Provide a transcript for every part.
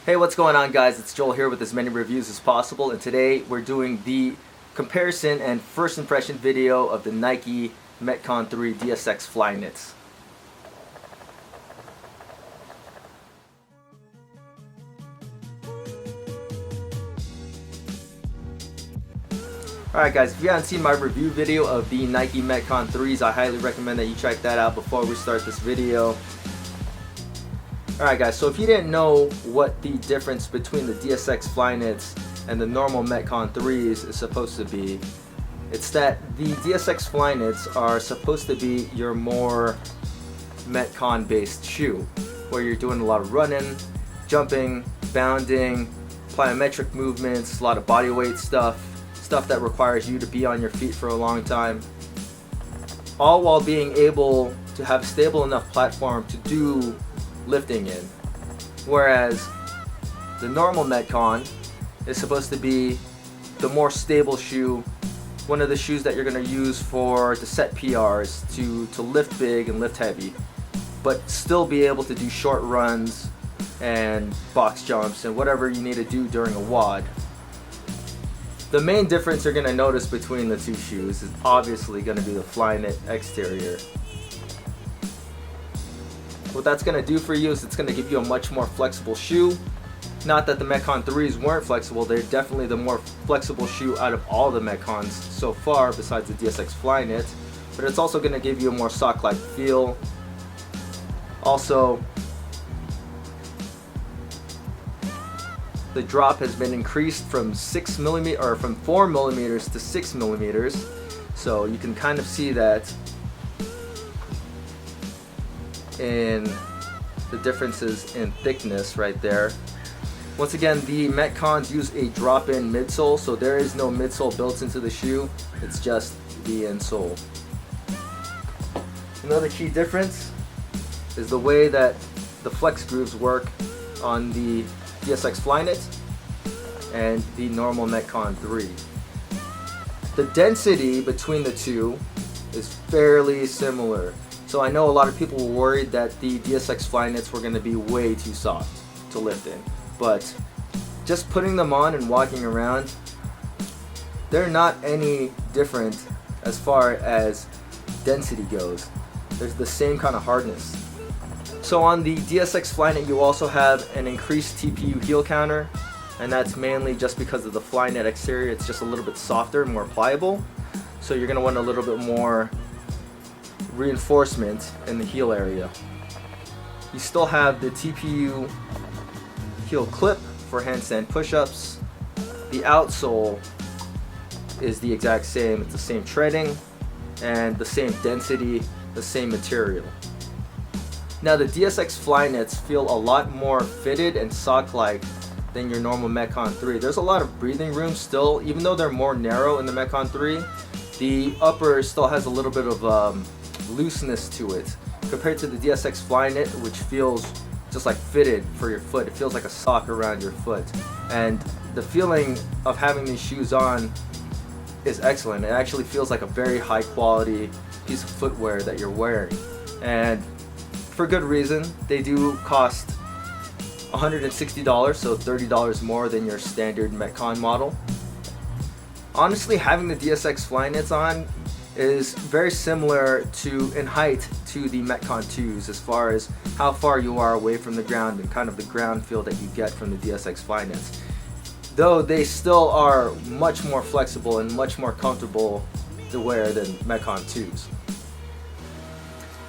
Hey, what's going on, guys? It's Joel here with as many reviews as possible, and today we're doing the comparison and first impression video of the Nike Metcon 3 DSX Flyknits. Alright guys, if you haven't seen my review video of the Nike Metcon 3s, I highly recommend that you check that out before we start this video. Alright guys, so if you didn't know what the difference between the DSX Flyknits and the normal Metcon 3s is supposed to be, it's that the DSX Flyknits are supposed to be your more Metcon based shoe, where you're doing a lot of running, jumping, bounding, plyometric movements, a lot of body weight stuff that requires you to be on your feet for a long time, all while being able to have a stable enough platform to do lifting in. Whereas the normal Metcon is supposed to be the more stable shoe, one of the shoes that you're going to use to set PRs, to lift big and lift heavy, but still be able to do short runs and box jumps and whatever you need to do during a WOD. The main difference you're going to notice between the two shoes is obviously going to be the Flyknit exterior. What that's going to do for you is it's going to give you a much more flexible shoe. Not that the Metcon 3s weren't flexible, they're definitely the more flexible shoe out of all the Metcons so far besides the DSX Flyknit, but it's also going to give you a more sock-like feel. Also, the drop has been increased from 4 millimeters to 6 millimeters, so you can kind of see that in the differences in thickness right there. Once again, the Metcons use a drop-in midsole, so there is no midsole built into the shoe, it's just the insole. Another key difference is the way that the flex grooves work on the DSX Flyknit and the normal Metcon 3. The density between the two is fairly similar. So I know a lot of people were worried that the DSX Flyknits were going to be way too soft to lift in, but just putting them on and walking around, they're not any different as far as density goes. There's the same kind of hardness. So on the DSX Flyknit you also have an increased TPU heel counter, and that's mainly just because of the Flyknit exterior. It's just a little bit softer and more pliable, so you're going to want a little bit more reinforcement in the heel area. You still have the TPU heel clip for handstand push-ups. The outsole is the exact same. It's the same treading and the same density, the same material. Now the DSX Flyknits feel a lot more fitted and sock-like than your normal Metcon 3. There's a lot of breathing room still, even though they're more narrow in the Metcon 3. The upper still has a little bit of looseness to it compared to the DSX Flyknit, which feels just like fitted for your foot. It feels like a sock around your foot, and the feeling of having these shoes on is excellent. It actually feels like a very high quality piece of footwear that you're wearing, and for good reason. They do cost $160, so $30 more than your standard Metcon model. Honestly, having the DSX Flyknits on is very similar in height to the Metcon 2s as far as how far you are away from the ground and kind of the ground feel that you get from the DSX Flyknits. Though they still are much more flexible and much more comfortable to wear than Metcon 2s.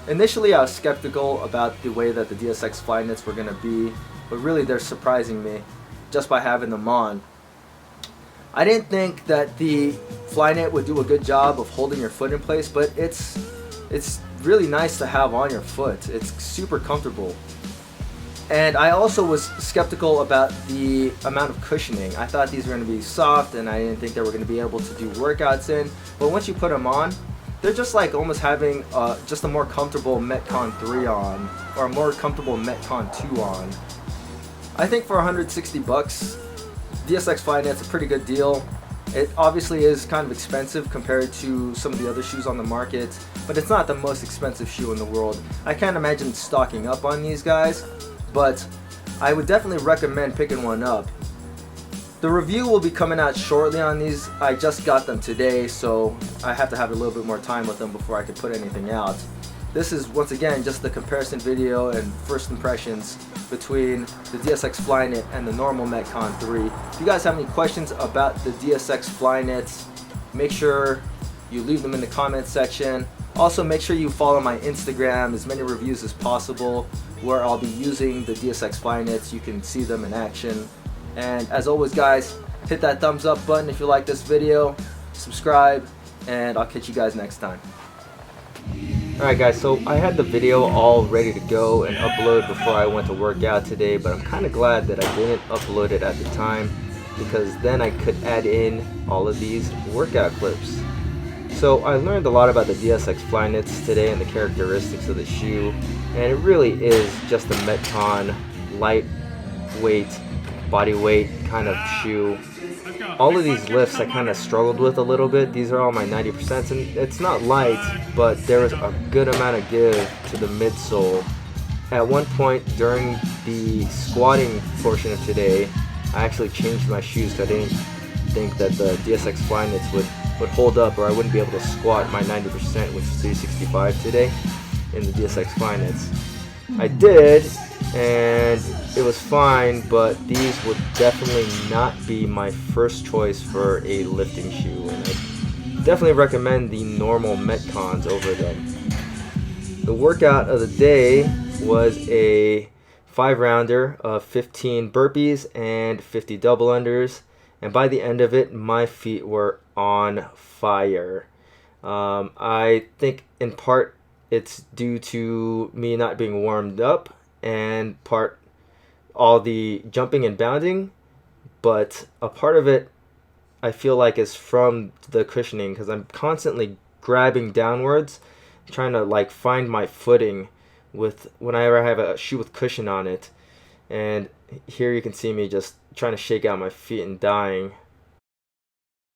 Initially I was skeptical about the way that the DSX Flyknits were going to be, but really they're surprising me just by having them on. I didn't think that the Flyknit would do a good job of holding your foot in place, but it's really nice to have on your foot. It's super comfortable. And I also was skeptical about the amount of cushioning. I thought these were going to be soft, and I didn't think they were going to be able to do workouts in. But once you put them on, they're just like almost having just a more comfortable Metcon 3 on, or a more comfortable Metcon 2 on. I think for $160, DSX Flyknit's a pretty good deal. It obviously is kind of expensive compared to some of the other shoes on the market, but it's not the most expensive shoe in the world. I can't imagine stocking up on these guys, but I would definitely recommend picking one up. The review will be coming out shortly on these. I just got them today, so I have to have a little bit more time with them before I can put anything out. This is once again just the comparison video and first impressions between the DSX Flyknit and the normal Metcon 3. If you guys have any questions about the DSX Flyknits, make sure you leave them in the comment section. Also, make sure you follow my Instagram, as many reviews as possible, where I'll be using the DSX Flyknits. You can see them in action. And as always, guys, hit that thumbs up button if you like this video, subscribe, and I'll catch you guys next time. Alright guys, so I had the video all ready to go and upload before I went to work out today, but I'm kind of glad that I didn't upload it at the time, because then I could add in all of these workout clips. So I learned a lot about the DSX Flyknits today and the characteristics of the shoe, and it really is just a Metcon lightweight, body weight kind of shoe. All of these lifts I kind of struggled with a little bit. These are all my 90%, and it's not light, but there was a good amount of give to the midsole. At one point during the squatting portion of today, I actually changed my shoes because I didn't think that the DSX Flyknits would hold up, or I wouldn't be able to squat my 90%, which is 365 today, in the DSX Flyknits. I did, and it was fine, but these would definitely not be my first choice for a lifting shoe, and I definitely recommend the normal Metcons over them. The workout of the day was a 5-rounder of 15 burpees and 50 double unders, and by the end of it, my feet were on fire. I think in part it's due to me not being warmed up, and part all the jumping and bounding, but a part of it I feel like is from the cushioning, because I'm constantly grabbing downwards, trying to like find my footing with whenever I have a shoe with cushion on it. And here you can see me just trying to shake out my feet and dying.